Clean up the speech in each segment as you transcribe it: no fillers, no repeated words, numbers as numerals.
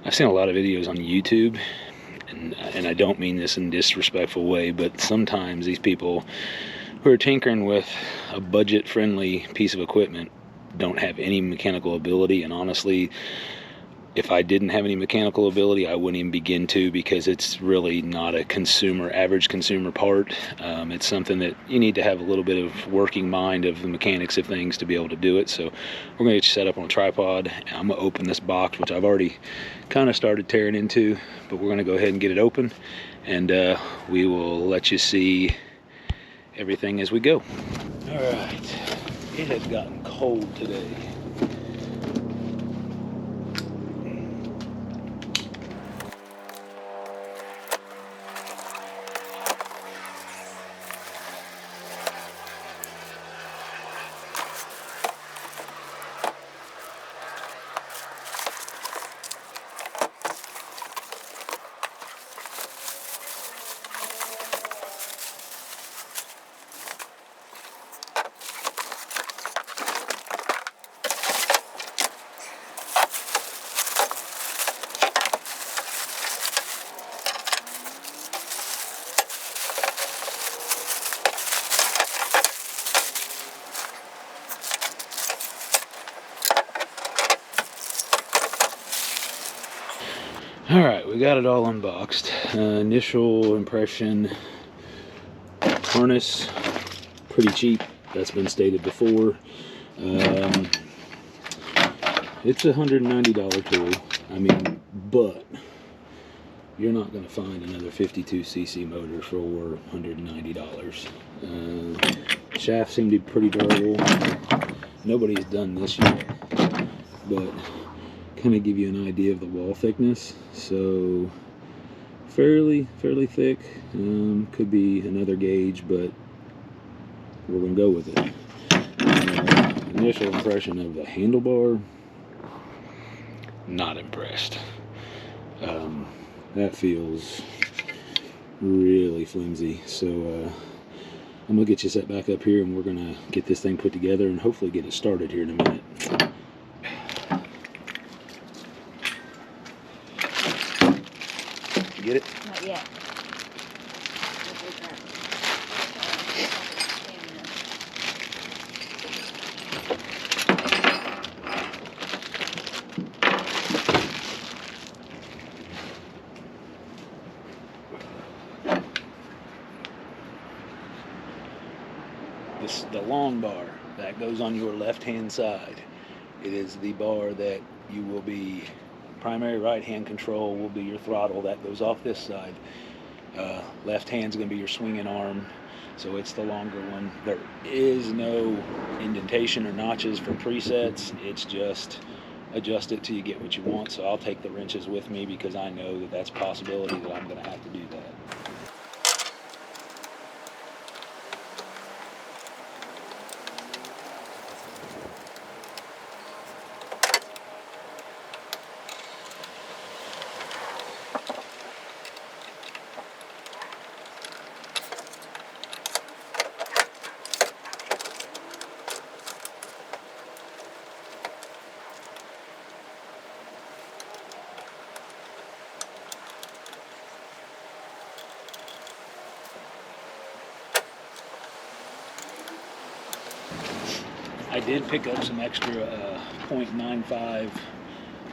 I've seen a lot of videos on YouTube, and I don't mean this in a disrespectful way, but sometimes these people who are tinkering with a budget-friendly piece of equipment don't have any mechanical ability, and honestly, if I didn't have any mechanical ability, I wouldn't even begin to, because it's really not a average consumer part. It's something that you need to have a little bit of working mind of the mechanics of things to be able to do it. So we're going to get you set up on a tripod. I'm going to open this box, which I've already kind of started tearing into, but we're going to go ahead and get it open, and we will let you see everything as we go. All right, it has gotten cold today. All right, we got it all unboxed. Initial impression, harness, pretty cheap. That's been stated before. It's a $190 tool. I mean, but you're not going to find another 52cc motor for $190. Shafts seem to be pretty durable. Nobody's done this yet, but kind of give you an idea of the wall thickness. So fairly thick. Could be another gauge, but we're gonna go with it. Initial impression of the handlebar, not impressed. That feels really flimsy. So I'm gonna get you set back up here, and we're gonna get this thing put together and hopefully get it started here in a minute. Get it? Not yet. This, the long bar that goes on your left hand side. It is the bar that you will be, primary right hand control will be your throttle that goes off this side. Left hand's going to be your swinging arm, so it's the longer one. There is no indentation or notches for presets. It's just adjust it till you get what you want. So I'll take the wrenches with me, because I know that that's a possibility that I'm going to have to do that. I did pick up some extra .95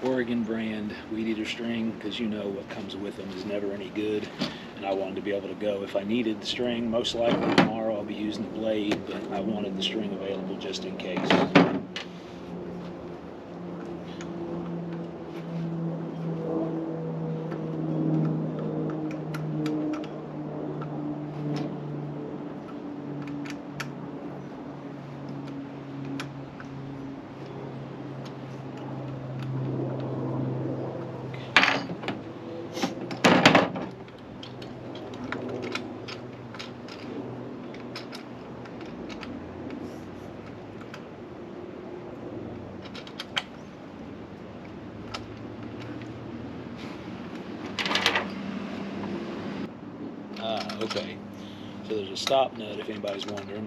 Oregon brand weed eater string, because you know what comes with them is never any good, and I wanted to be able to go if I needed the string. Most likely tomorrow I'll be using the blade, but I wanted the string available just in case. Okay, so there's a stop nut if anybody's wondering,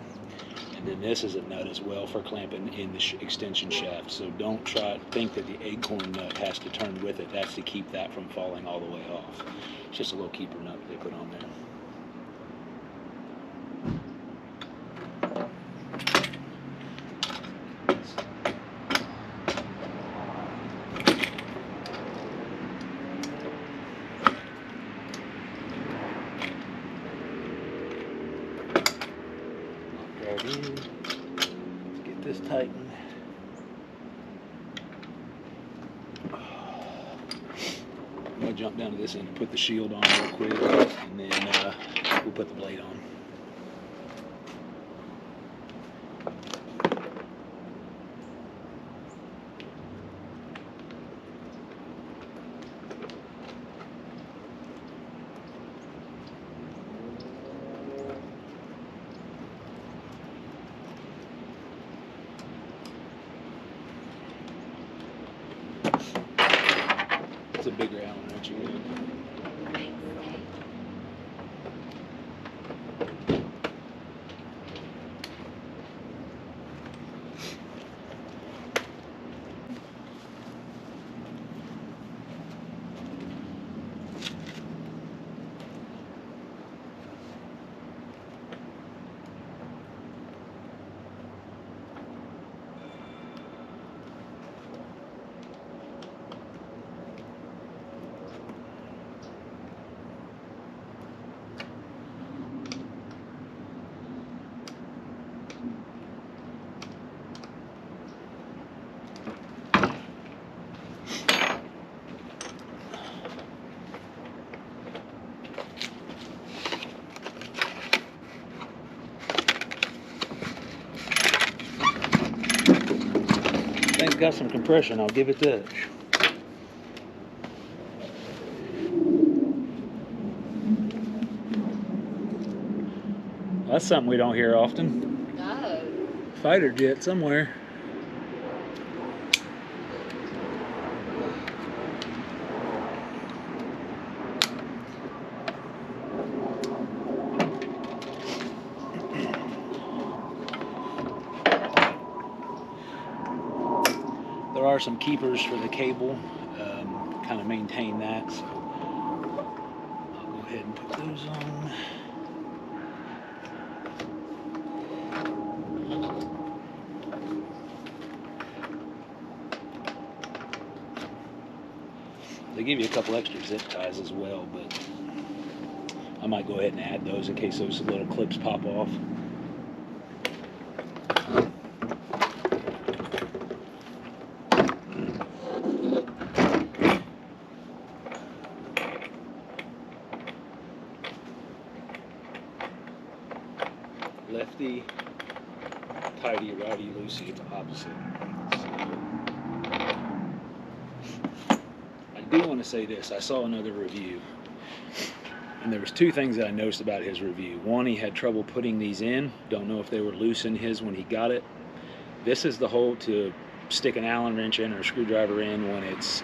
And then this is a nut as well for clamping in the extension shaft. So don't think that the acorn nut has to turn with it. That's to keep that from falling all the way off. It's just a little keeper nut they put on there. Let's get this tightened. I'm going to jump down to this end and put the shield on real quick, and then we'll put the blade on. It's a bigger Allen wrench again. Thing's got some compression, I'll give it that. That's something we don't hear often. No. Fighter jet somewhere. There are some keepers for the cable, kind of maintain that, so I'll go ahead and put those on. They give you a couple extra zip ties as well, but I might go ahead and add those in case those little clips pop off. Lefty, tighty, righty, loosey, it's opposite. I do want to say this. I saw another review, and there was two things that I noticed about his review. One, he had trouble putting these in. Don't know if they were loose in his when he got it. This is the hole to stick an Allen wrench in or a screwdriver in when it's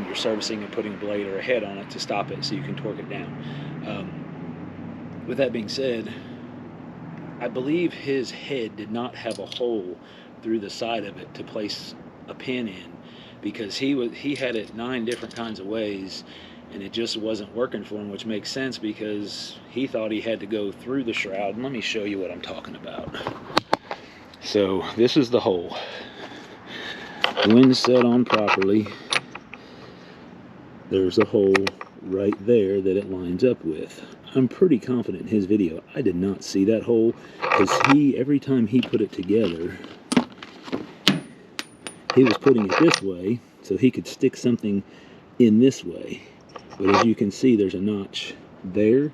you're servicing and putting a blade or a head on it to stop it so you can torque it down. With that being said, I believe his head did not have a hole through the side of it to place a pin in, because he had it 9 different kinds of ways and it just wasn't working for him, which makes sense because he thought he had to go through the shroud. And let me show you what I'm talking about. So this is the hole. When set on properly, there's a hole right there that it lines up with. I'm pretty confident in his video I did not see that hole, because every time he put it together, he was putting it this way so he could stick something in this way. But as you can see, there's a notch there,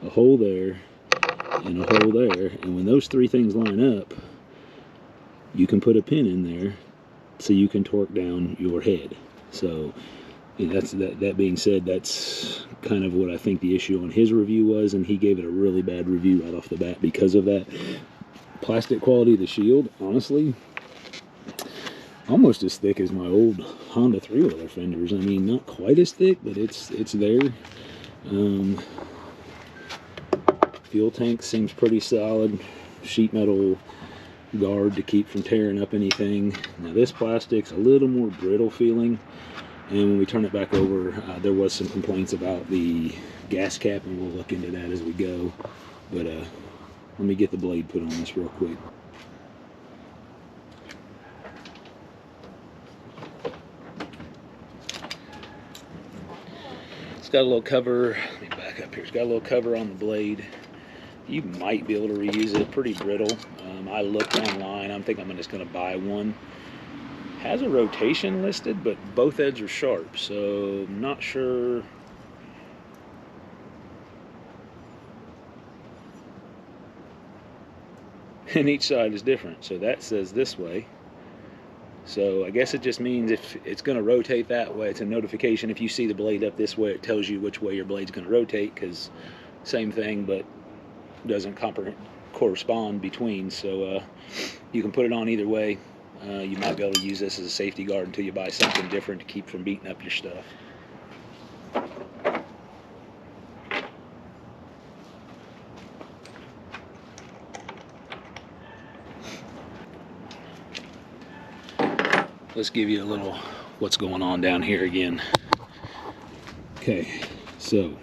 a hole there, and a hole there. And when those 3 things line up, you can put a pin in there so you can torque down your head. So that being said, that's kind of what I think the issue on his review was, and he gave it a really bad review right off the bat because of that. Plastic quality of the shield, honestly, almost as thick as my old Honda 3-wheeler fenders. I mean, not quite as thick, but it's there. Fuel tank seems pretty solid. sheet metal guard to keep from tearing up anything. Now this plastic's a little more brittle feeling, and when we turn it back over, there was some complaints about the gas cap, and we'll look into that as we go. But let me get the blade put on this real quick. It's got a little cover. Let me back up here. It's got a little cover on the blade. You might be able to reuse it. Pretty brittle. I looked online. I'm thinking I'm just going to buy one. Has a rotation listed, but both edges are sharp, so I'm not sure. And each side is different, so that says this way. So I guess it just means if it's going to rotate that way, it's a notification. If you see the blade up this way, it tells you which way your blade's going to rotate, because same thing, but doesn't correspond between. So you can put it on either way. You might be able to use this as a safety guard until you buy something different to keep from beating up your stuff. Let's give you a little what's going on down here again. Okay, so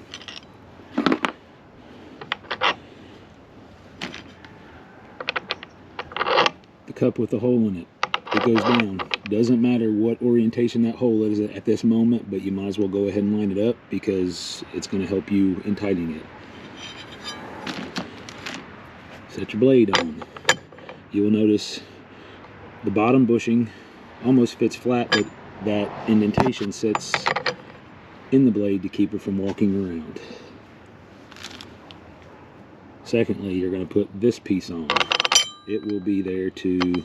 the cup with the hole in it, it goes down. Doesn't matter what orientation that hole is at this moment, but you might as well go ahead and line it up because it's going to help you in tightening it. Set your blade on. You will notice the bottom bushing almost fits flat, but that indentation sits in the blade to keep it from walking around. Secondly, you're going to put this piece on. It will be there to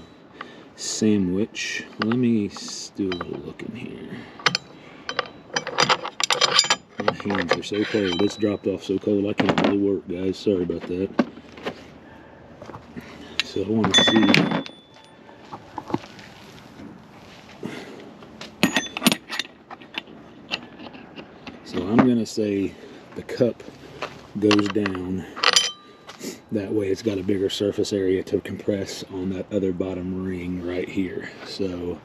sandwich. Let me do a little look in here. My hands are so cold. It's dropped off so cold I can't really work, guys. Sorry about that. So I want to see. So I'm going to say the cup goes down. That way it's got a bigger surface area to compress on that other bottom ring right here. So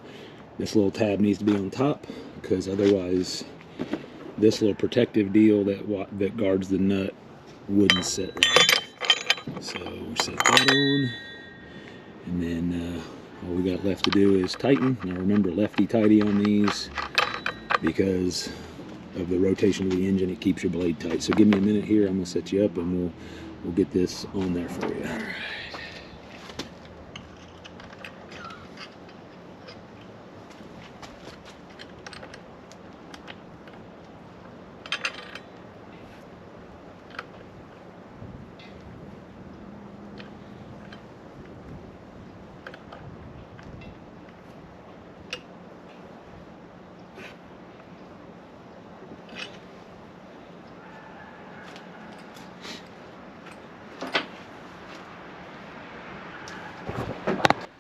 this little tab needs to be on top, because otherwise this little protective deal that guards the nut wouldn't sit right. So we set that on, and then all we got left to do is tighten. Now remember, lefty tighty on these, because of the rotation of the engine, it keeps your blade tight. So give me a minute here, I'm going to set you up, and we'll get this on there for you. All right.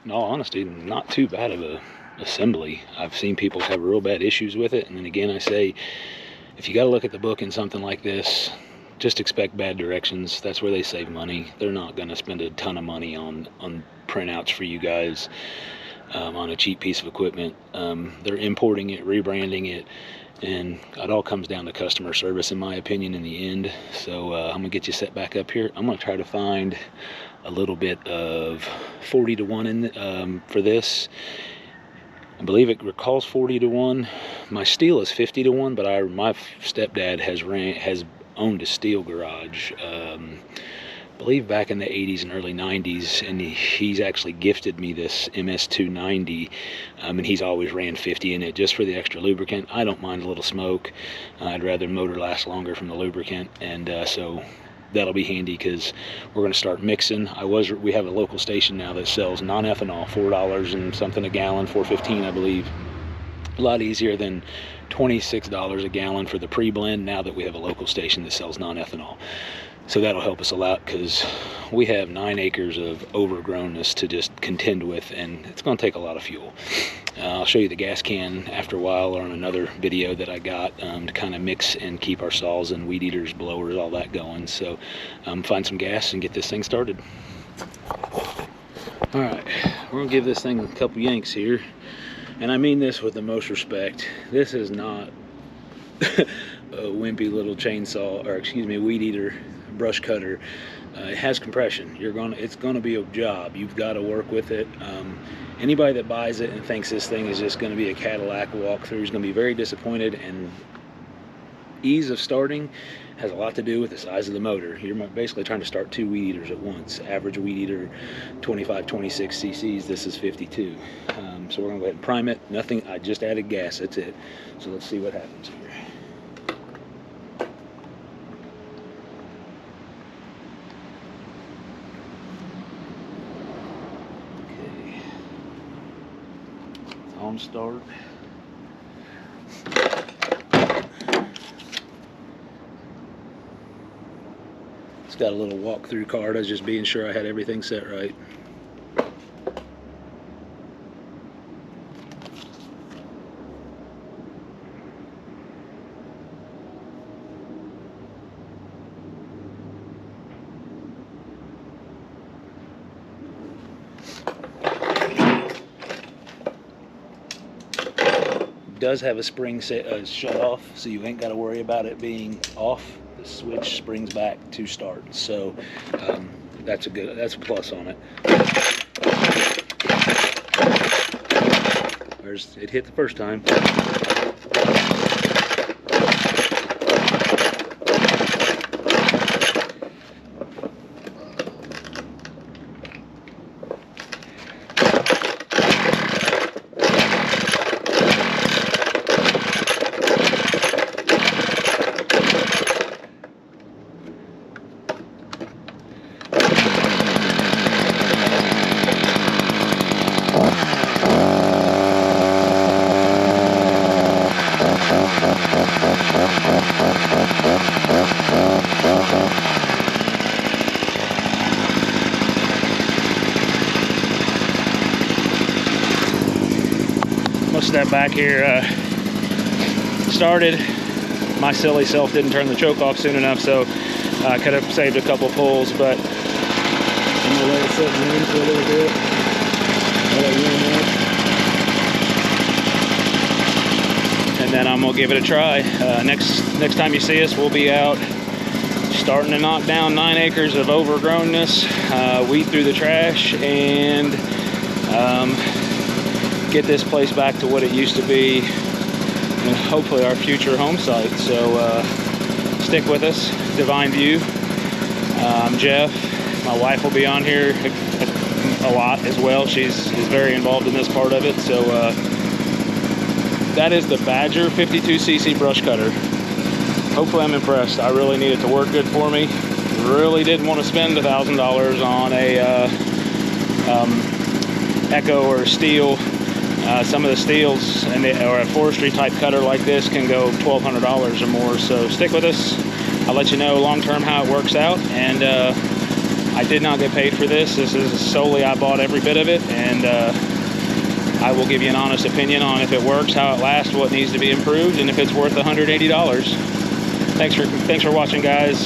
In all honesty, not too bad of a assembly. I've seen people have real bad issues with it, and then again I say, if you got to look at the book in something like this, just expect bad directions. That's where they save money. They're not going to spend a ton of money on printouts for you guys on a cheap piece of equipment. They're importing it, rebranding it, and it all comes down to customer service, in my opinion, in the end. So I'm gonna get you set back up here. I'm gonna try to find a little bit of 40 to 1 in for this. I believe it recalls 40 to 1. My steel is 50 to 1, but my stepdad has owned a steel garage. I believe back in the 80s and early 90s, and he's actually gifted me this MS290, and he's always ran 50 in it just for the extra lubricant. I don't mind a little smoke. I'd rather the motor last longer from the lubricant, and so that'll be handy because we're going to start mixing. We have a local station now that sells non-ethanol, $4 and something a gallon, $4.15 I believe. A lot easier than $26 a gallon for the pre-blend now that we have a local station that sells non-ethanol. So that'll help us a lot because we have 9 acres of overgrownness to just contend with, and it's going to take a lot of fuel. I'll show you the gas can after a while or on another video that I got to kind of mix and keep our saws and weed eaters, blowers, all that going. So find some gas and get this thing started. All right, we're gonna give this thing a couple yanks here, and I mean this with the most respect. This is not a wimpy little chainsaw, or excuse me, weed eater, brush cutter. It has compression. It's gonna be a job. You've got to work with it. Anybody that buys it and thinks this thing is just gonna be a Cadillac walkthrough is gonna be very disappointed. And ease of starting has a lot to do with the size of the motor. You're basically trying to start 2 weed eaters at once. Average weed eater 25, 26 cc's. This is 52. So we're gonna go ahead and prime it. Nothing. I just added gas. That's it. So let's see what happens here. Okay. It's on start. It's got a little walkthrough card. I was just being sure I had everything set right. It does have a spring shut off, so you ain't got to worry about it being off. The switch springs back to start, so that's a plus on it. It hit the first time. I'm gonna step back here. Started. My silly self didn't turn the choke off soon enough, so I could have saved a couple pulls, but I'm gonna let it sit and rain for a little bit. And then I'm gonna give it a try. Next time you see us, we'll be out starting to knock down 9 acres of overgrownness, weed through the trash, and get this place back to what it used to be, and hopefully our future home site. So stick with us. Divine View. I'm Jeff. My wife will be on here a lot as well. She's very involved in this part of it. So that is the Badger 52cc brush cutter. Hopefully I'm impressed. I really need it to work good for me. Really didn't want to spend $1,000 on a Echo or Steel. Some of the Steels or a forestry type cutter like this can go $1,200 or more. So stick with us. I'll let you know long term how it works out. And I did not get paid for this. This is solely, I bought every bit of it, and I will give you an honest opinion on if it works, how it lasts, what needs to be improved, and if it's worth $180. Thanks for watching, guys.